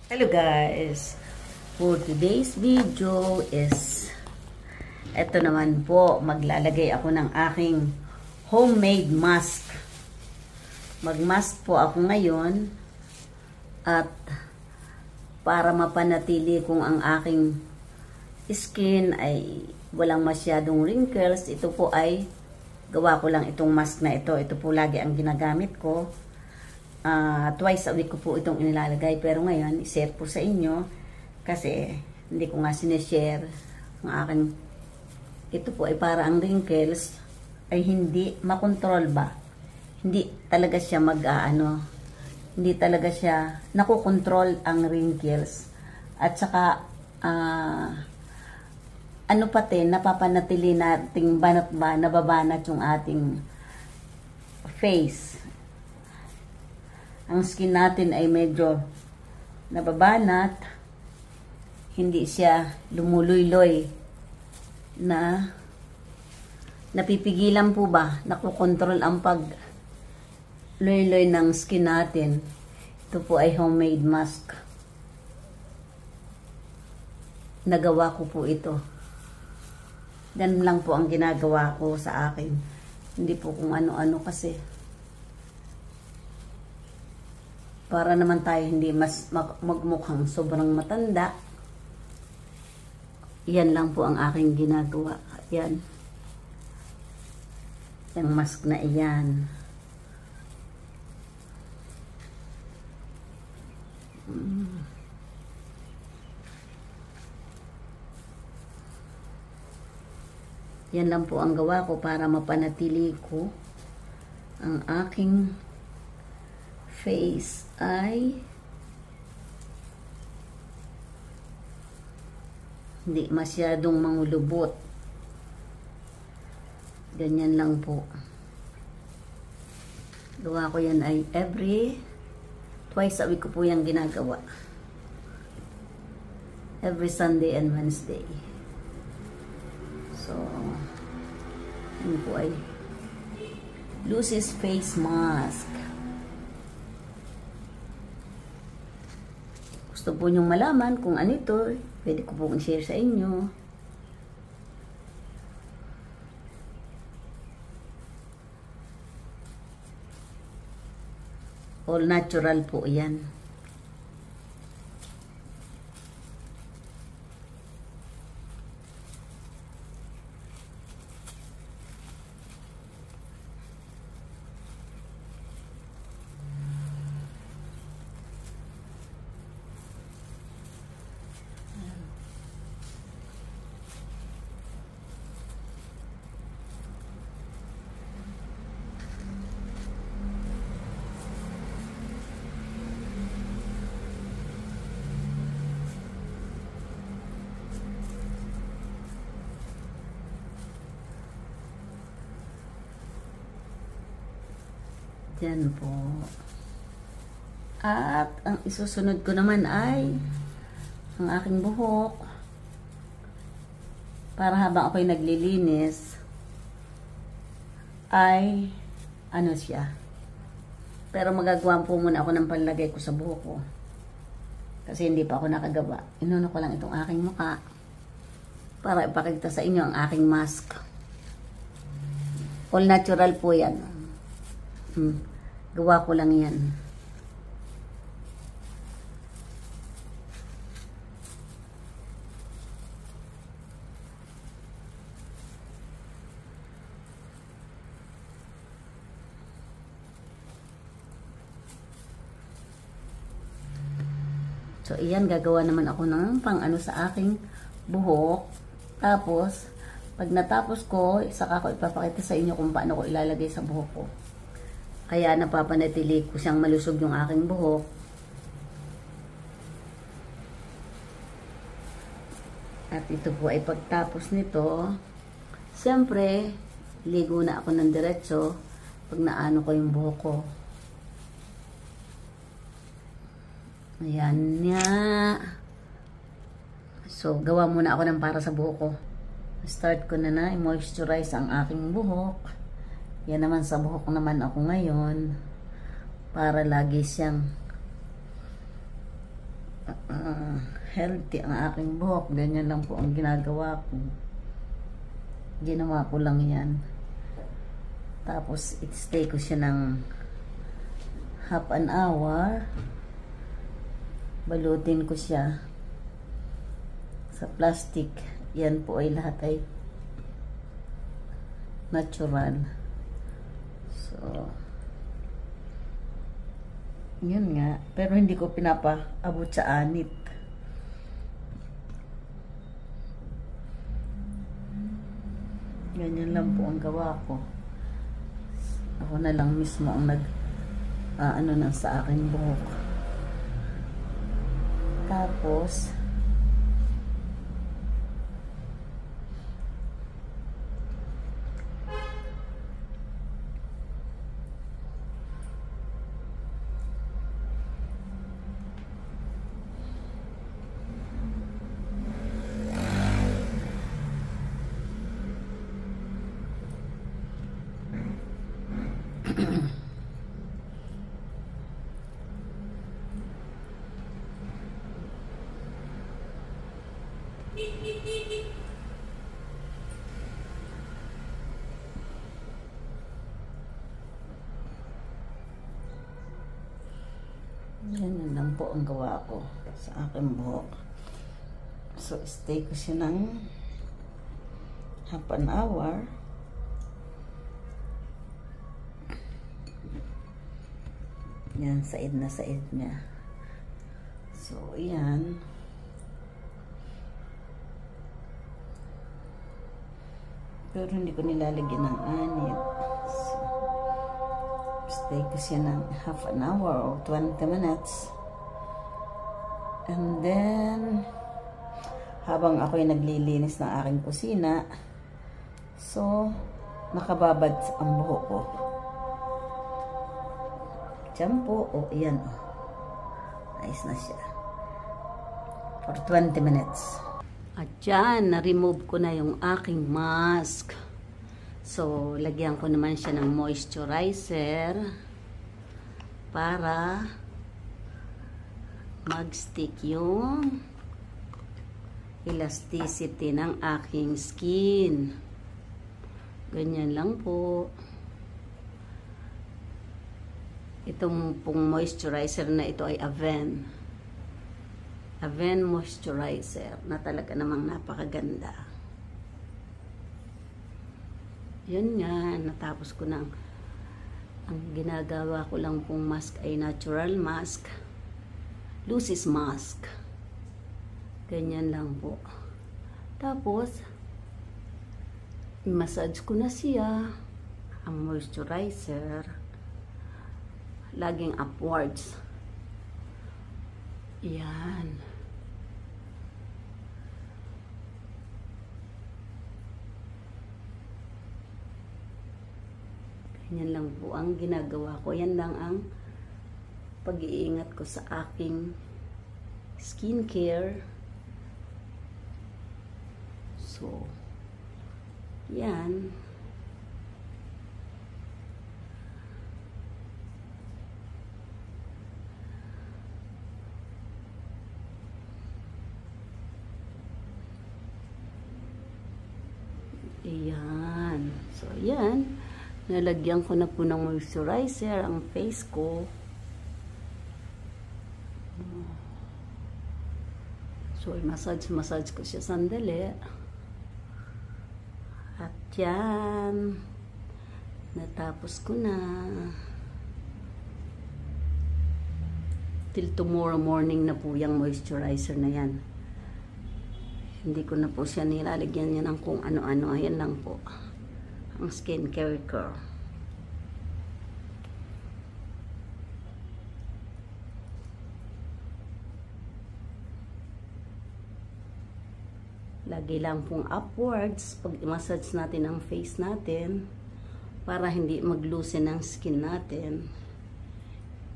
Hello guys, for today's video is eto naman po, maglalagay ako ng aking homemade mask. Magmask po ako ngayon at para mapanatili kung ang aking skin ay walang masyadong wrinkles, ito po ay gawa ko lang itong mask na ito. Ito po lagi ang ginagamit ko. Twice a week ko po itong inilalagay, pero ngayon i-share po sa inyo kasi hindi ko nga sineshare ang aking. Ito po ay para ang wrinkles ay hindi makontrol ba, hindi talaga siya hindi talaga siya nakokontrol ang wrinkles, at saka pati napapanatili nating banat ba, nababanat yung ating face. Ang skin natin ay medyo nababanat, hindi siya lumululoy na napipigilan po ba, nakokontrol ang pag-luloy ng skin natin. Ito po ay homemade mask. Nagawa ko po ito. Yan lang po ang ginagawa ko sa akin. Hindi po kung ano-ano kasi. Para naman tayo hindi mas magmukhang sobrang matanda. Yan lang po ang aking ginagawa. Yan. Yung mask na iyan. Yan lang po ang gawa ko para mapanatili ko ang aking face ay hindi masyadong mangulubot. Ganyan lang po. Gawa ko yan ay twice a week ko po yung ginagawa. Every Sunday and Wednesday. So, yun po ay Lucy's face mask. Gusto po nyong malaman kung ano ito, pwede ko pong i-share sa inyo. All natural po yan. Yan po. At ang isusunod ko naman ay ang aking buhok. Para habang ako'y naglilinis ay siya. Pero magagawa po muna ako ng panlagay ko sa buhok ko. Kasi hindi pa ako nakagawa. Inuno ko lang itong aking mukha para ipakita sa inyo ang aking mask. All natural po yan. Gawa ko lang yan. So, iyan, gagawa naman ako ng pang-ano sa aking buhok. Tapos, pag natapos ko, saka ko ipapakita sa inyo kung paano ko ilalagay sa buhok ko. Kaya napapanatili ko siyang malusog yung aking buhok. At ito po ay pagtapos nito, siyempre, ligo na ako ng diretso pag naano ko yung buhok ko. Ayan nga. So, gawa muna ako ng para sa buhok ko. Start ko na i-moisturize ang aking buhok. Yan naman sa buhok naman ako ngayon. Para lagi siyang healthy ang aking buhok. Ganyan lang po ang ginagawa ko. Ginawa ko lang yan. Tapos, i-stay ko siya ng half an hour. Balutin ko siya sa plastic. Yan po ay lahat ay natural. So, yun nga. Pero hindi ko pinapaabot sa anit. Ganyan lang po ang gawa ko. Ako na lang mismo ang ano na sa aking buhok. Tapos, yan lang po ang gawa ko sa aking buhok. So, stay ko siya ng half an hour. Yan, side na side niya. So, yan. Pero hindi ko nilalagyan ng anit. So, stay ko siya ng half an hour or 20 minutes. And then, habang ako'y naglilinis ng aking kusina, so, nakababad ang buhok ko. Shampoo, iyan, ayos na siya. For 20 minutes. At yan, na-remove ko na yung aking mask. So, lagyan ko naman siya ng moisturizer para mag-stick yung elasticity ng aking skin. Ganyan lang po. Itong pong moisturizer na ito ay Avène. Avène moisturizer na talaga namang napakaganda. Yun nga, natapos ko ng ang ginagawa ko lang pong mask ay natural mask. Lucis mask. Ganyan lang po. Tapos, massage ko na siya. Ang moisturizer. Laging upwards. Yan. Ganyan lang po ang ginagawa ko. Yan lang ang pag-iingat ko sa aking skincare. So, yan. Ayan. So, ayan. Nalagyan ko na po ng moisturizer ang face ko. So, massage ko siya sandali. At yan. Natapos ko na. Till tomorrow morning na po yung moisturizer na yan. Hindi ko na po siya nilalagyan niya ng kung ano-ano. Ayan lang po. Ang skincare ko. Lagi lang pong upwards pag i-massage natin ang face natin para hindi mag-loosen ang skin natin.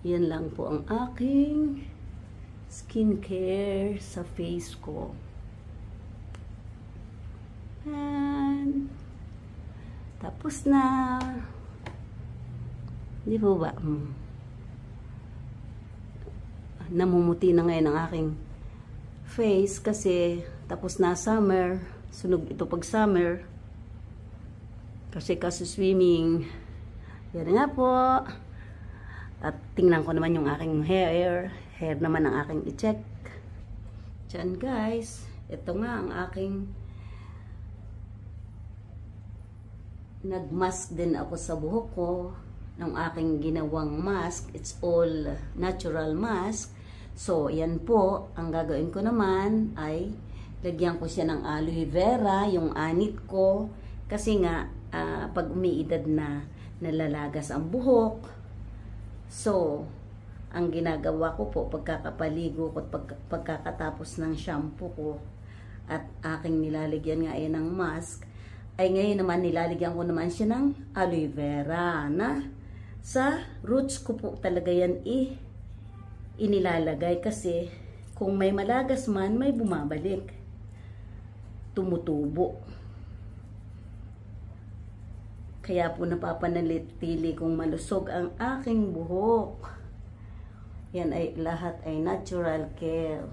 Yan lang po ang aking skincare sa face ko. And tapos na. Di po ba? Namumuti na ngayon ang aking face kasi tapos na summer. Sunog ito pag summer. Kasi swimming. Yan nga po. At tingnan ko naman yung aking hair. Hair naman ang aking i-check. Diyan guys. Ito nga ang aking nagmask din ako sa buhok ko ng aking ginawang mask. It's all natural mask. So, yan po. Ang gagawin ko naman ay lagyan ko siya ng aloe vera, yung anit ko. Kasi nga, pag umiidad na, nalalagas ang buhok. So, ang ginagawa ko po, pagkakapaligo ko at pagkakatapos ng shampoo ko at aking nilalagyan nga yan ng mask, ay ngayon naman nilalagyan ko naman siya ng aloe vera na sa roots ko po talaga yan inilalagay kasi kung may malagas man, may bumabalik. Tumutubo. Kaya po napapanalitili kong malusog ang aking buhok. Yan ay lahat ay natural care.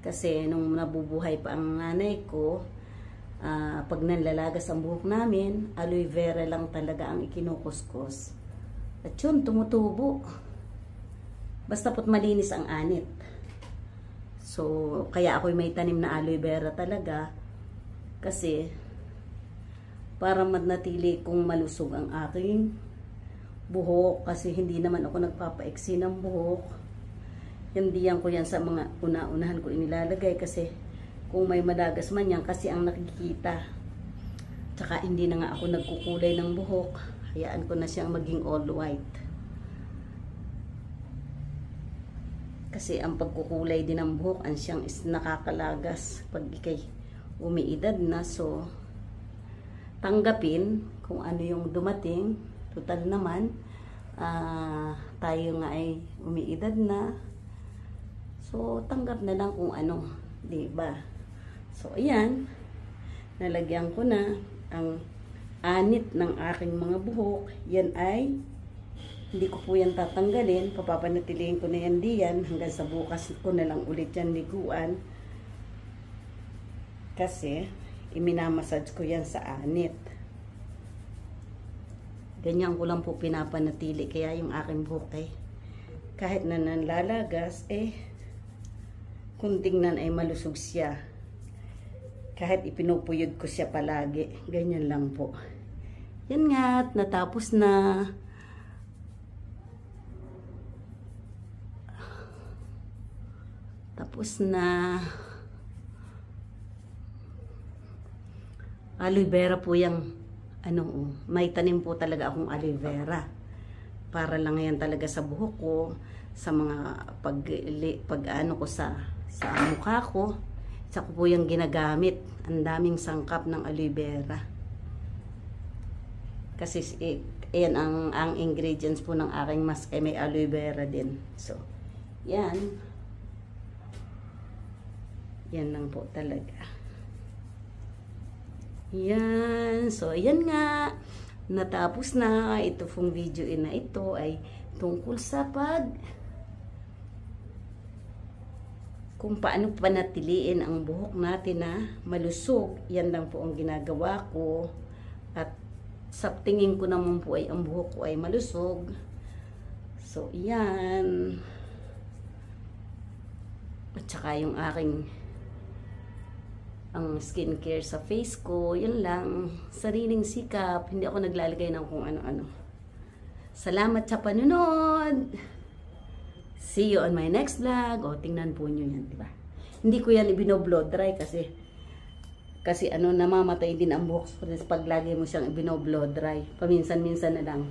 Kasi nung nabubuhay pa ang nanay ko, pag nanlalagas ang buhok namin, aloe vera lang talaga ang ikinukuskus. At yun, tumutubo. Basta po't malinis ang anit. So, kaya ako'y may tanim na aloe vera talaga. Kasi, para manatili kong malusog ang aking buhok. Kasi hindi naman ako nagpapaiksi ng buhok. Hindiyan ko yan sa mga una-unahan ko inilalagay kasi kung may malagas man yan kasi ang nakikita. Tsaka hindi na nga ako nagkukulay ng buhok. Hayaan ko na siyang maging all white. Kasi ang pagkukulay din ng buhok ang siyang is nakakalagas pag ikay umiidad na. So, tanggapin kung ano yung dumating. Total naman, tayo nga ay umiidad na. So, tanggap na lang kung ano, diba? So, ayan. Nalagyan ko na ang anit ng aking mga buhok. Yan ay, hindi ko po yan tatanggalin. Papapanatilihin ko na yan diyan. Hanggang sa bukas ko na lang ulit yan liguan. Kasi, iminamassage ko yan sa anit. Ganyan ko lang po pinapanatili. Kaya yung aking buhok ay, kahit na nanlalagas, kung tingnan ay malusog siya. Kahit ipinupuyod ko siya palagi. Ganyan lang po. Yan nga, natapos na. Tapos na. Aloe vera po yung, may tanim po talaga akong aloe vera. Para lang yan talaga sa buhok ko, sa mga ko sa mukha ko. Isa ko po yung ginagamit. Ang daming sangkap ng aloe vera. Kasi yan ang ingredients po ng aking mask ay may aloe vera din. So, yan. Yan lang po talaga. Yan. So, yan nga. Natapos na. Ito pong video na ito ay tungkol sa kung paano panatiliin ang buhok natin na malusog. Yan lang po ang ginagawa ko. At sa tingin ko naman po ay ang buhok ko ay malusog. So, yan. At saka yung aking ang skincare sa face ko. Yan lang. Sariling sikap. Hindi ako naglalagay ng kung ano-ano. Salamat sa panunod! See you on my next vlog. O, tingnan po nyo yan, diba? Hindi ko yan ibino-blow dry kasi namamatay din ang buhok pag lagi mo siyang ibino-blow dry. Paminsan-minsan na lang.